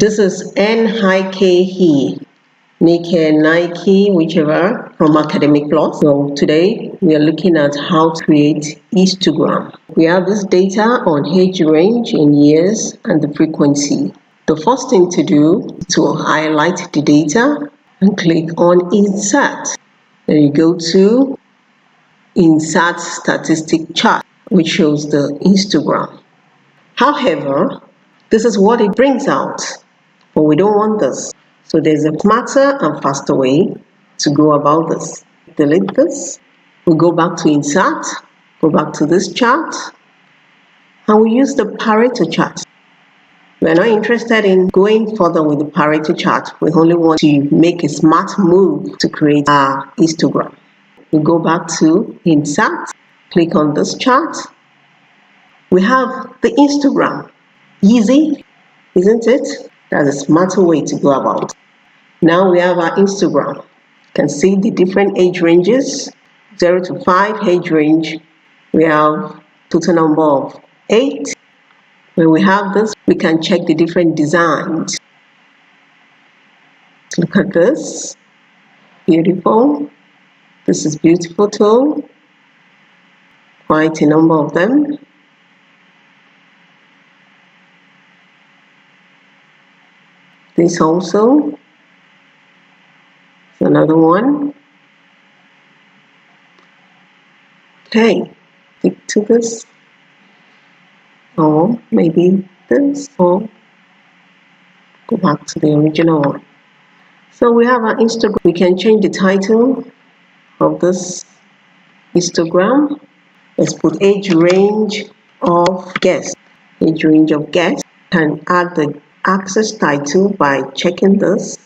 This is Nike, Nike, whichever, from ACadeMiqPlus. So today we are looking at how to create histogram. We have this data on age range in years and the frequency. The first thing to do is to highlight the data and click on Insert. Then you go to Insert Statistic Chart, which shows the histogram. However, this is what it brings out, but we don't want this. So there's a smarter and faster way to go about this. Delete this. We go back to Insert, go back to this chart, and we use the pareto chart. We're not interested in going further with the pareto chart. We only want to make a smart move to create our histogram. We go back to Insert, click on this chart. We have the histogram. Easy, isn't it? That's a smarter way to go about it. Now we have our histogram. You can see the different age ranges. 0 to 5 age range. We have total number of 8. When we have this, we can check the different designs. Look at this. Beautiful. This is beautiful too. Quite a number of them. This also. Another one. Okay, stick to this. Or maybe this, or go back to the original one. So we have our histogram. We can change the title of this histogram. Let's put age range of guests. Age range of guests. Can add the access title by checking this.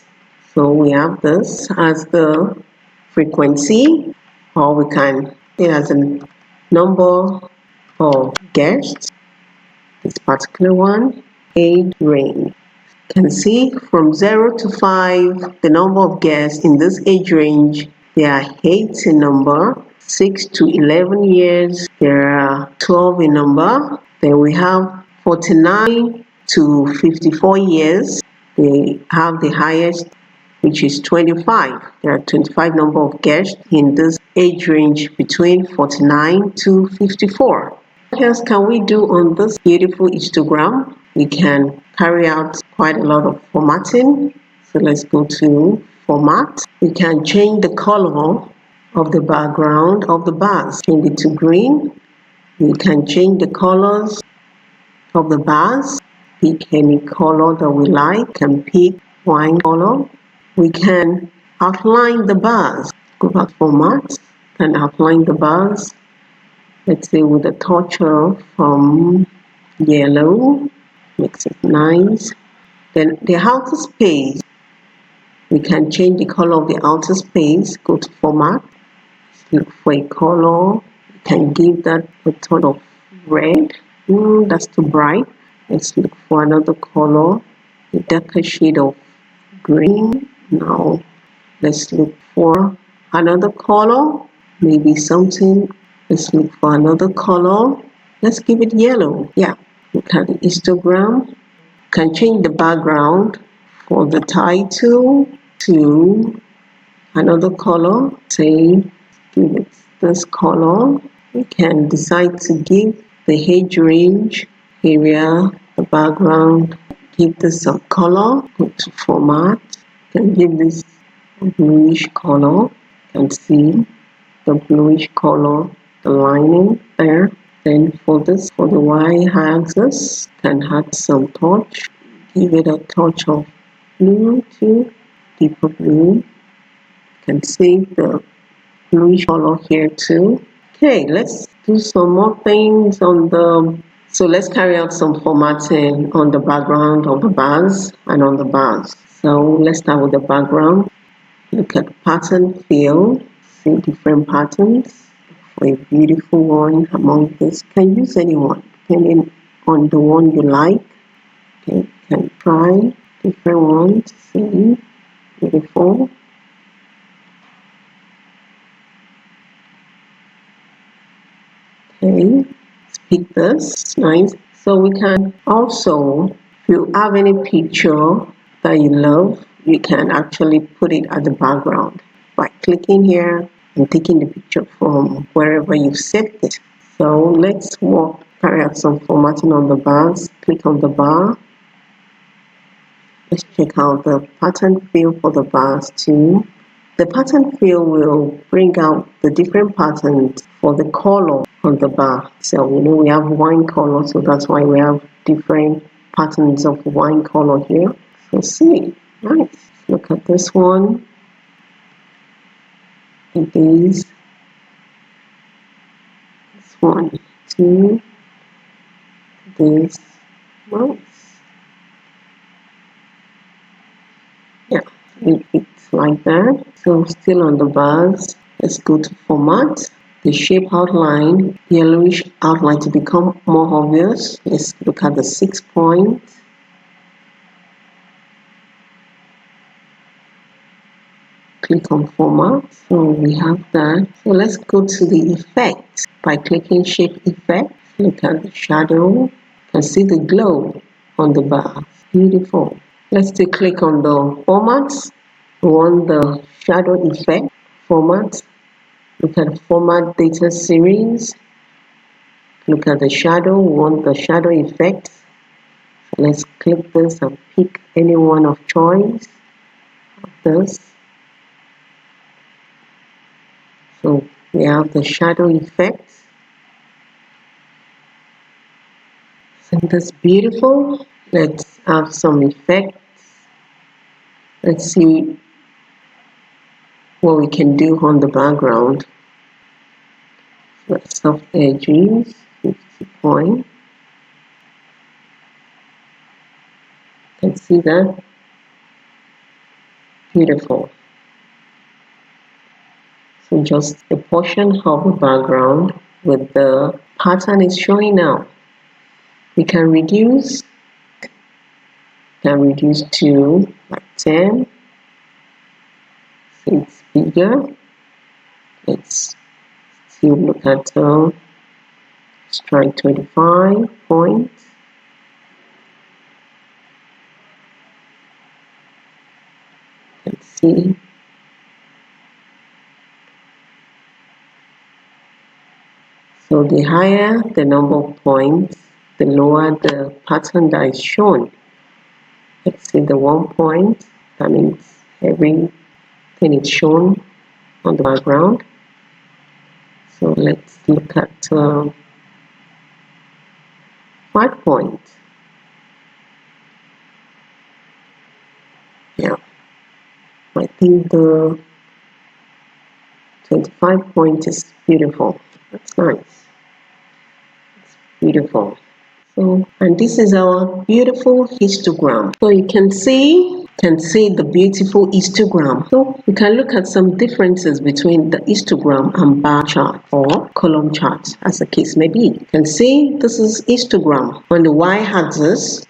So we have this as the frequency, or we can it as a number of guests. This particular one, age range. You can see from 0 to 5, the number of guests in this age range, there are 8 in number. 6 to 11 years, there are 12 in number. Then we have 49 to 54 years, they have the highest, which is 25. There are 25 number of guests in this age range between 49 to 54. What else can we do on this beautiful histogram? We can carry out quite a lot of formatting. So let's go to Format. We can change the color of the background of the bars. Change it to green. We can change the colors of the bars. Pick any color that we like. Can pick wine color. We can outline the bars. Go back to Format and outline the bars. Let's say with a touch of yellow, makes it nice. Then the outer space, we can change the color of the outer space. Go to Format, look for a color. You can give that a tone of red. That's too bright. Let's look for another color, a darker shade of green. Now let's look for another color, maybe something. Let's look for another color. Let's give it yellow. Yeah, look at the histogram. Can change the background for the title to another color. Say, give it this color. We can decide to give the age range area, the background, give this some color. Go to Format. Can give this a bluish color. You can see the bluish color, the lining there. Then for this, for the y-axis, can add some touch. Give it a touch of blue too, deeper blue. You can see the bluish color here too. Okay, let's do some more things on the. So let's carry out some formatting on the background of the bars and on the bars. So let's start with the background. Look at pattern field. See different patterns. For a beautiful one among this, can use any one depending on the one you like. Okay, can try different ones. See, beautiful. Okay, let's pick this. Nice. So we can also you have any picture that you love, you can actually put it at the background by clicking here and taking the picture from wherever you've saved it. So let's carry out some formatting on the bars. Click on the bar. Let's check out the pattern field for the bars too. The pattern field will bring out the different patterns for the color on the bar. So we have wine color, so that's why we have different patterns of wine color here. So see, nice. Look at this one. It is this one too. This nice. Yeah, it's like that. So still on the bars, let's go to format. The shape outline, yellowish outline to become more obvious. Let's look at the 6 points. Click on format. So we have that. So let's go to the effect by clicking shape effect. Look at the shadow. You can see the glow on the bar. Beautiful. Let's still click on the format. We want the shadow effect format. Look at format data series. Look at the shadow. We want the shadow effect. So let's click this and pick any one of choice of this. So we have the shadow effect. Isn't this beautiful? Let's have some effects. Let's see what we can do on the background. Let's soft edges, 50 point. You can see that? Beautiful. So just a portion of the background with the pattern is showing now. We can reduce to like 10. So it's bigger. Let's still look at let's try 25 points. Let's see. So the higher the number of points, the lower the pattern that is shown. Let's see the 1 point. That means everything is shown on the background. So let's look at 5 points. Yeah, I think the 25 points is beautiful. That's nice. It's beautiful. So, and this is our beautiful histogram. So you can see the beautiful histogram. So we can look at some differences between the histogram and bar chart or column chart, as the case may be. You can see this is histogram. On the y-axis,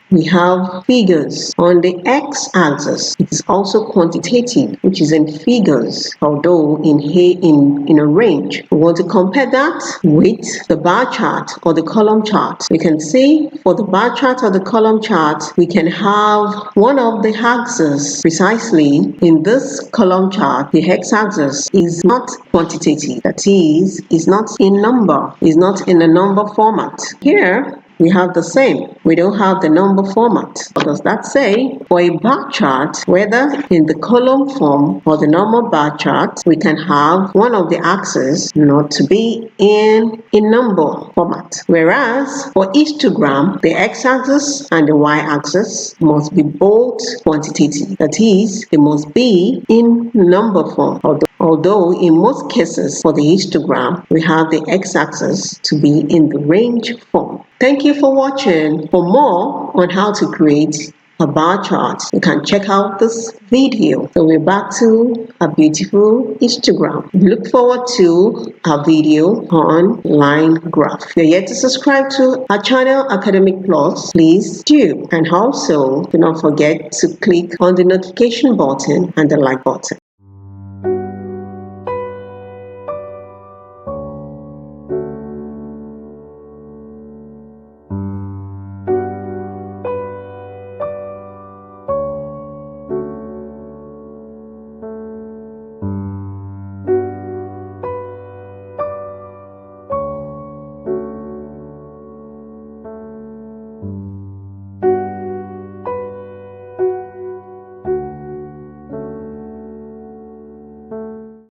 we have figures. On the x-axis, it is also quantitative, which is in figures, although in a range. We want to compare that with the bar chart or the column chart. We can see for the bar chart or the column chart, we can have one of the axes precisely in this column chart. The x-axis is not quantitative, that is not in number, is not in a number format. Here, we have the same. We don't have the number format. What does that say? For a bar chart, whether in the column form or the normal bar chart, we can have one of the axes not to be in a number format. Whereas for histogram, the x-axis and the y-axis must be both quantitative. That is, they must be in number form. Although in most cases for the histogram, we have the x-axis to be in the range form. Thank you for watching. For more on how to create a bar chart, you can check out this video. So we're back to a beautiful histogram. Look forward to a video on line graph. If you're yet to subscribe to our channel ACadeMiqPlus, please do. And also do not forget to click on the notification button and the like button.